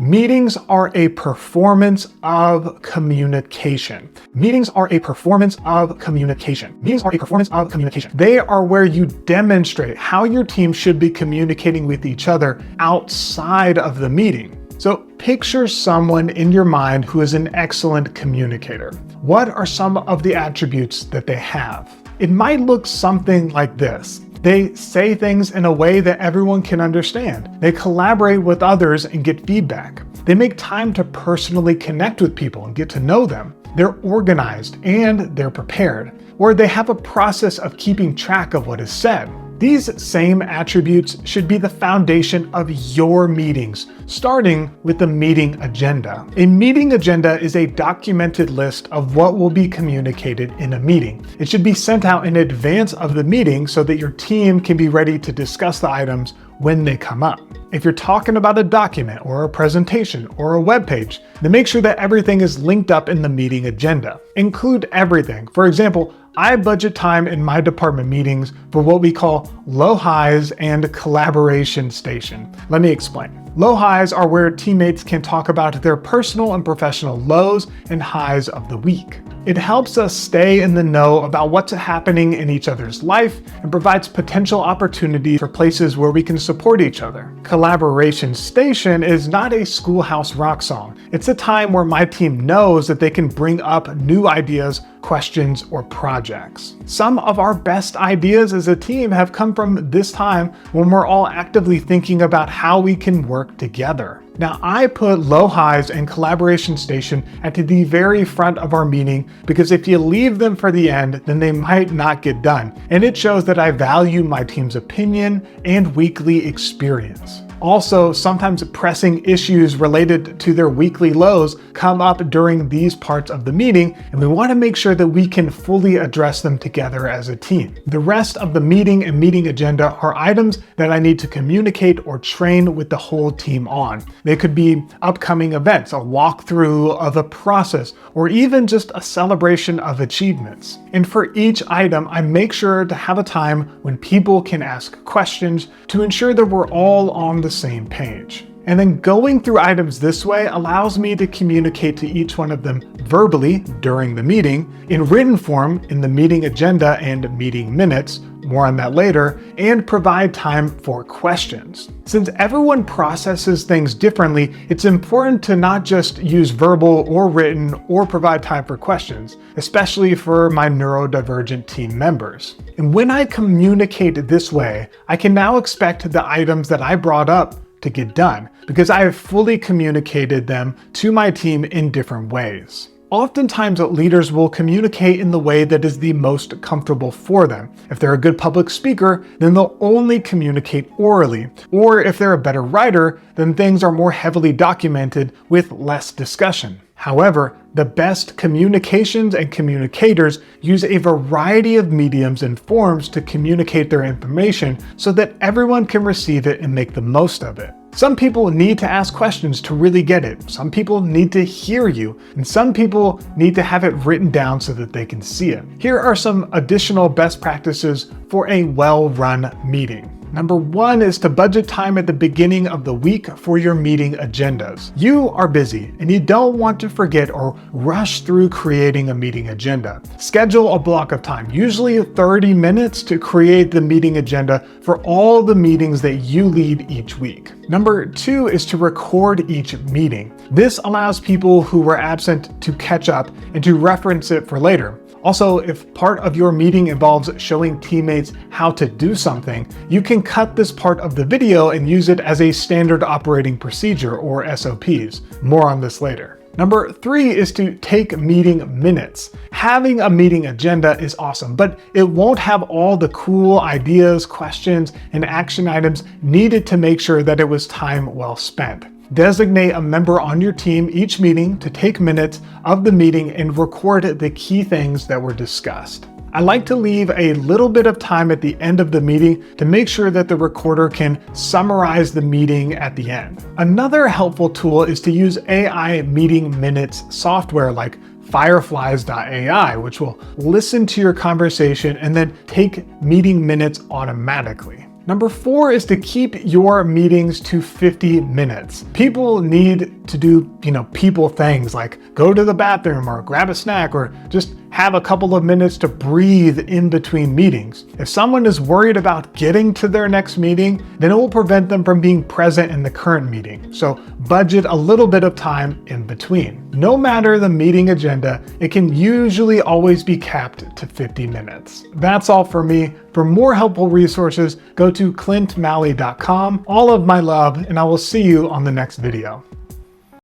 Meetings are a performance of communication. Meetings are a performance of communication. Meetings are a performance of communication. They are where you demonstrate how your team should be communicating with each other outside of the meeting. So picture someone in your mind who is an excellent communicator. What are some of the attributes that they have? It might look something like this. They say things in a way that everyone can understand. They collaborate with others and get feedback. They make time to personally connect with people and get to know them. They're organized and they're prepared, or they have a process of keeping track of what is said. These same attributes should be the foundation of your meetings, starting with the meeting agenda. A meeting agenda is a documented list of what will be communicated in a meeting. It should be sent out in advance of the meeting so that your team can be ready to discuss the items when they come up. If you're talking about a document or a presentation or a web page, then make sure that everything is linked up in the meeting agenda. Include everything. For example, I budget time in my department meetings for what we call low highs and collaboration station. Let me explain. Low highs are where teammates can talk about their personal and professional lows and highs of the week. It helps us stay in the know about what's happening in each other's life and provides potential opportunities for places where we can support each other. Collaboration Station is not a schoolhouse rock song. It's a time where my team knows that they can bring up new ideas, questions, or projects. Some of our best ideas as a team have come from this time when we're all actively thinking about how we can work together. Now, I put low highs and collaboration station at the very front of our meeting because if you leave them for the end, then they might not get done. And it shows that I value my team's opinion and weekly experience. Also, sometimes pressing issues related to their weekly lows come up during these parts of the meeting, and we want to make sure that we can fully address them together as a team. The rest of the meeting and meeting agenda are items that I need to communicate or train with the whole team on. They could be upcoming events, a walkthrough of a process, or even just a celebration of achievements. And for each item, I make sure to have a time when people can ask questions to ensure that we're all on the same page. And then going through items this way allows me to communicate to each one of them verbally during the meeting, in written form in the meeting agenda and meeting minutes, more on that later, and provide time for questions. Since everyone processes things differently, it's important to not just use verbal or written or provide time for questions, especially for my neurodivergent team members. And when I communicate this way, I can now expect the items that I brought up to get done because I have fully communicated them to my team in different ways. Oftentimes, leaders will communicate in the way that is the most comfortable for them. If they're a good public speaker, then they'll only communicate orally. Or if they're a better writer, then things are more heavily documented with less discussion. However, the best communications and communicators use a variety of mediums and forms to communicate their information so that everyone can receive it and make the most of it. Some people need to ask questions to really get it. Some people need to hear you, and some people need to have it written down so that they can see it. Here are some additional best practices for a well-run meeting. Number 1 is to budget time at the beginning of the week for your meeting agendas. You are busy and you don't want to forget or rush through creating a meeting agenda. Schedule a block of time, usually 30 minutes, to create the meeting agenda for all the meetings that you lead each week. Number 2 is to record each meeting. This allows people who were absent to catch up and to reference it for later. Also, if part of your meeting involves showing teammates how to do something, you can cut this part of the video and use it as a standard operating procedure or SOPs. More on this later. Number 3 is to take meeting minutes. Having a meeting agenda is awesome, but it won't have all the cool ideas, questions, and action items needed to make sure that it was time well spent. Designate a member on your team each meeting to take minutes of the meeting and record the key things that were discussed. I like to leave a little bit of time at the end of the meeting to make sure that the recorder can summarize the meeting at the end. Another helpful tool is to use AI meeting minutes software like fireflies.ai, which will listen to your conversation and then take meeting minutes automatically. Number 4 is to keep your meetings to 50 minutes. People need to do, people things like go to the bathroom or grab a snack or just have a couple of minutes to breathe in between meetings. If someone is worried about getting to their next meeting, then it will prevent them from being present in the current meeting. So budget a little bit of time in between. No matter the meeting agenda, it can usually always be capped to 50 minutes. That's all for me. For more helpful resources, go to clintmalley.com. All of my love, and I will see you on the next video.